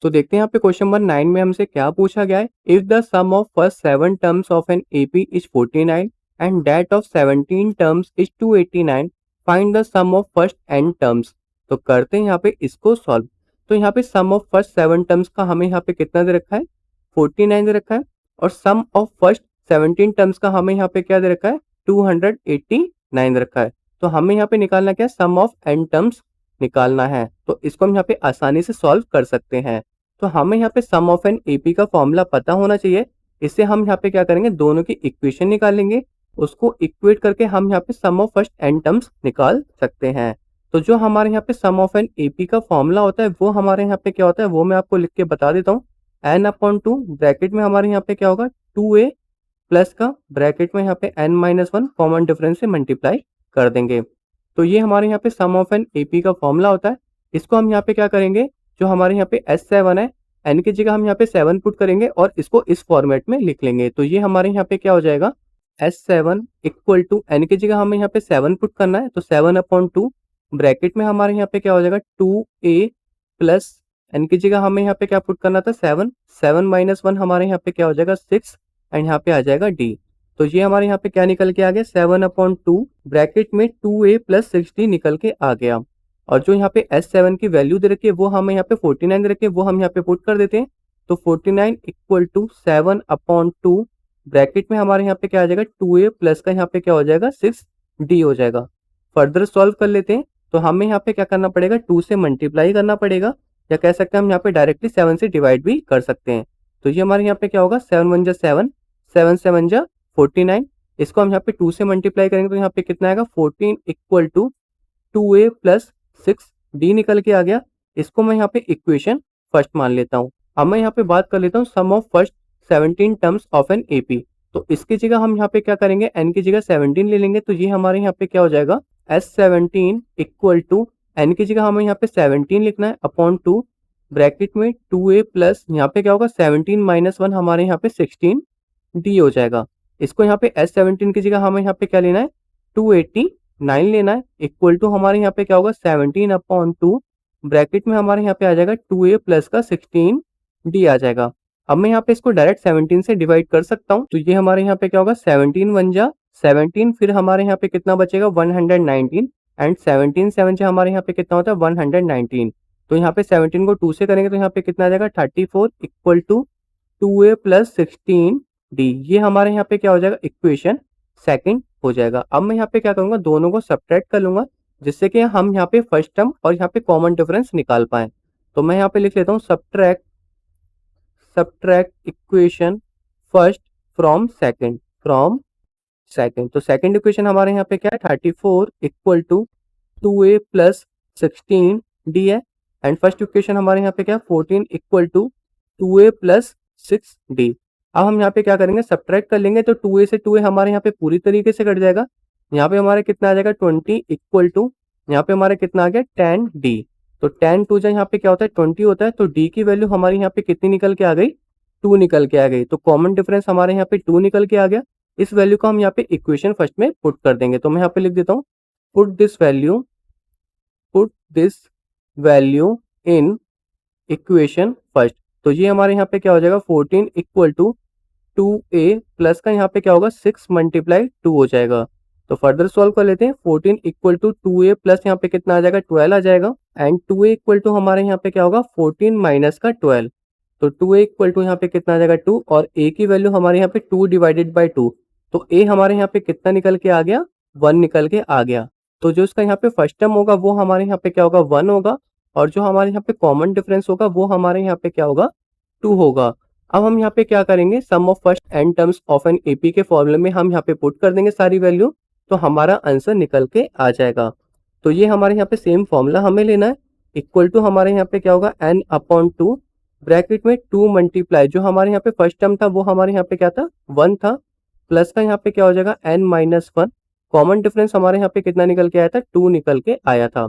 तो देखते हैं यहाँ पे क्वेश्चन नंबर 9 में हमसे क्या पूछा गया है। If the sum of first 7 terms of an AP is 49 and that of 17 terms is 289, find the sum of first n terms. तो करते हैं यहाँ पे इसको सॉल्व। तो यहाँ पे सम ऑफ फर्स्ट 7 टर्म्स का हमें यहाँ पे कितना दे रखा है, 49 दे रखा है, और सम ऑफ फर्स्ट 17 टर्म्स का हमें यहाँ पे क्या दे रखा है, 289 दे रखा है। तो हमें यहाँ पे निकालना क्या है, सम ऑफ n टर्म्स निकालना है। तो इसको हम यहाँ पे आसानी से सॉल्व कर सकते हैं। तो हमें यहाँ पे सम ऑफ एन एपी का फॉर्मूला पता होना चाहिए। इससे हम यहाँ पे क्या करेंगे, दोनों की इक्वेशन निकालेंगे, उसको इक्वेट करके हम यहाँ पे सम ऑफ फर्स्ट एन टर्म्स निकाल सकते हैं। तो जो हमारे यहाँ पे सम ऑफ एन एपी का फॉर्मूला होता है वो हमारे यहाँ पे क्या होता है, वो मैं आपको लिख के बता देता हूँ। एन अपॉन टू ब्रैकेट में हमारे यहाँ पे क्या होगा, 2a प्लस का ब्रैकेट में यहाँ पे n-1 कॉमन डिफरेंस से मल्टीप्लाई कर देंगे। तो ये हमारे यहाँ पे सम ऑफ एन एपी का फॉर्मूला होता है। इसको हम यहाँ पे क्या करेंगे, जो हमारे यहाँ पे S7 है, n की जगह हम यहाँ पे 7 पुट करेंगे और इसको इस फॉर्मेट में लिख लेंगे। तो ये हमारे यहाँ पे क्या हो जाएगा, S7 इक्वल टू n की जगह हमें यहाँ पे 7 पुट करना है, तो 7 अपॉन टू ब्रैकेट में हमारे यहाँ पे क्या हो जाएगा, 2a प्लस n की जगह हमें यहाँ पे क्या पुट करना था, 7, 7-1 हमारे यहाँ पे क्या हो जाएगा, 6, एंड यहाँ पे आ जाएगा d। तो ये हमारे यहाँ पे क्या निकल के आ गया, 7 अपॉन टू ब्रैकेट में 2a प्लस 6d निकल के आ गया। और जो यहाँ पे S7 की वैल्यू दे रखी है वो हमें यहाँ पे 49 दे रखी है, वो हम यहाँ पे पुट कर देते हैं। तो 49 equal to 7 upon two bracket में हमारे यहाँ पे क्या आ जाएगा, 2a प्लस का यहाँ पे क्या हो जाएगा, 6d हो जाएगा। फर्दर सॉल्व कर लेते हैं। तो हमें यहाँ पे क्या करना पड़ेगा, 2 से मल्टीप्लाई करना पड़ेगा, या कह सकते हैं हम यहाँ पे डायरेक्टली 7 से डिवाइड भी कर सकते हैं। तो ये हमारे यहाँ पे क्या होगा, 7 1 7, 7 7 49। इसको हम यहाँ पे 2 से मल्टीप्लाई करेंगे तो यहाँ पे कितना आएगा, 14 equal to 2a plus 6d निकल के आ गया। इसको मैं यहाँ पे इक्वेशन फर्स्ट मान लेता हूँ। अब मैं यहाँ पे बात कर लेता हूँ sum of first 17 terms of an AP. तो इसकी जगह हम यहाँ पे क्या करेंगे, n की जगह 17 ले लेंगे। तो ये हमारे यहाँ पे क्या हो जाएगा, S17 इक्वल टू n की जगह हमें यहाँ पे 17 लिखना है अपॉन टू ब्रैकेट में 2a प्लस यहाँ पे क्या होगा, 17-1 हमारे यहाँ पे 16d हो जाएगा। इसको यहाँ पे S17 की जगह हमें यहाँ पे क्या लेना है, 289 लेना है, इक्वल टू हमारे यहाँ पे क्या होगा, 17 अपॉन टू ब्रैकेट में हमारे यहाँ पे आ जाएगा 2a प्लस का 16d आ जाएगा। अब मैं यहाँ पे इसको डायरेक्ट 17 से डिवाइड कर सकता हूँ। तो ये हमारे यहाँ पे क्या होगा, 17 1 जा 17, फिर हमारे यहाँ पे कितना बचेगा, 119, एंड 17 7 से हमारे यहाँ पे कितना होता है, 119। तो यहाँ पे 17 को 2 से करेंगे तो यहाँ पे कितना आ जाएगा, 34 equal to 2a plus 16d। ये हमारे यहाँ पे क्या हो जाएगा, इक्वेशन सेकंड हो जाएगा। अब मैं यहाँ पे क्या करूंगा, दोनों को सब्ट्रैक्ट कर लूंगा, जिससे कि हम यहाँ पे फर्स्ट टर्म और यहाँ पे कॉमन डिफरेंस निकाल पाए। तो मैं यहाँ पे लिख लेता हूँ subtract equation first from second. तो सेकंड इक्वेशन हमारे यहाँ पे क्या है, 34 equal to 2a plus 16d है, एंड फर्स्ट इक्वेशन हमारे यहाँ पे क्या है, 14 equal to 2a plus 6d। अब हम यहाँ पे क्या करेंगे, सब्ट्रैक्ट कर लेंगे। तो 2a से 2a हमारे यहाँ पे पूरी तरीके से कट जाएगा। यहाँ पे हमारे कितना आ जाएगा, 20 इक्वल टू यहाँ पे हमारे कितना आ गया, 10d। तो 10 2 यहाँ पे क्या होता है, 20 होता है। तो d की वैल्यू हमारे यहाँ पे कितनी निकल के आ गई, 2 निकल के आ गई। तो कॉमन डिफरेंस हमारे यहाँ पे 2 निकल के आ गया। इस वैल्यू को हम यहाँ पे इक्वेशन फर्स्ट में पुट कर देंगे। तो मैं यहाँ पे लिख देता हूँ, put this value in equation first. तो ये हमारे यहाँ पे क्या हो जाएगा, 14 इक्वल टू 2a प्लस का यहाँ पे क्या होगा, 6 मल्टीप्लाई 2 हो जाएगा। तो फर्दर सॉल्व कर लेते हैं। 14 इक्वल टू 2a प्लस यहाँ पे कितना आ जाएगा, 12 आ जाएगा, एंड 2a इक्वल टू हमारे यहाँ पे क्या होगा, 14 माइनस का 12। तो 2a इक्वल टू यहाँ पे कितना आ जाएगा, 2, और a की वैल्यू हमारे यहाँ पे 2 डिवाइडेड बाई 2। तो a हमारे यहाँ पे कितना निकल के आ गया, 1 निकल के आ गया। तो जो इसका यहाँ पे फर्स्ट टर्म होगा वो हमारे यहाँ पे क्या होगा, 1 होगा, और जो हमारे यहाँ पे कॉमन डिफरेंस होगा वो हमारे यहाँ पे क्या होगा, 2 होगा। अब हम यहाँ पे क्या करेंगे, sum of first n terms of an AP के फॉर्मूले में हम यहाँ पे पुट कर देंगे सारी वैल्यू, तो हमारा आंसर निकल के आ जाएगा। तो ये हमारे यहाँ पे सेम फॉर्मूला हमें लेना है, इक्वल टू हमारे यहाँ पे क्या होगा, n अपॉन टू ब्रैकेट में 2 मल्टीप्लाई, जो हमारे यहाँ पे फर्स्ट टर्म था वो हमारे यहाँ पे क्या था, 1 था, प्लस का यहाँ पे क्या हो जाएगा, n-1। कॉमन डिफरेंस हमारे यहाँ पे कितना निकल के आया था, 2 निकल के आया था।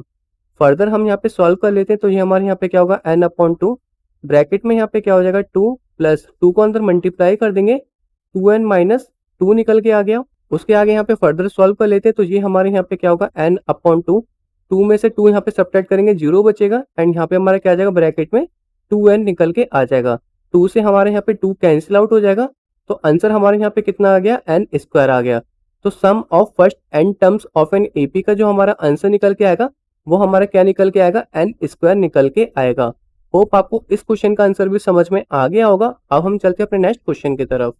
फर्दर हम यहाँ पे सॉल्व कर लेते हैं। तो ये हमारे यहाँ पे क्या होगा, n अपॉन टू ब्रैकेट में यहाँ पे क्या हो जाएगा, 2 प्लस 2 को अंदर मल्टीप्लाई कर देंगे, 2n माइनस 2 निकल के आ गया। उसके आगे यहाँ पे फर्दर सॉल्व कर लेते हैं। तो ये हमारे यहाँ पे क्या होगा, n अपॉन टू, 2 में से 2 यहाँ पे सब्ट्रैक्ट करेंगे, 0 बचेगा, एंड यहाँ पे हमारा क्या आ जाएगा, ब्रैकेट में 2n निकल के आ जाएगा। 2 से हमारे यहाँ पे 2 कैंसिल आउट हो जाएगा, तो आंसर हमारे यहाँ पे कितना आ गया, n स्क्वायर आ गया। तो sum of first n terms of an AP का जो हमारा आंसर निकल के आएगा वो हमारा क्या निकल के आएगा, n स्क्वायर निकल के आएगा। होप आपको इस क्वेश्चन का आंसर भी समझ में आ गया होगा। अब हम चलते हैं अपने नेक्स्ट क्वेश्चन की तरफ।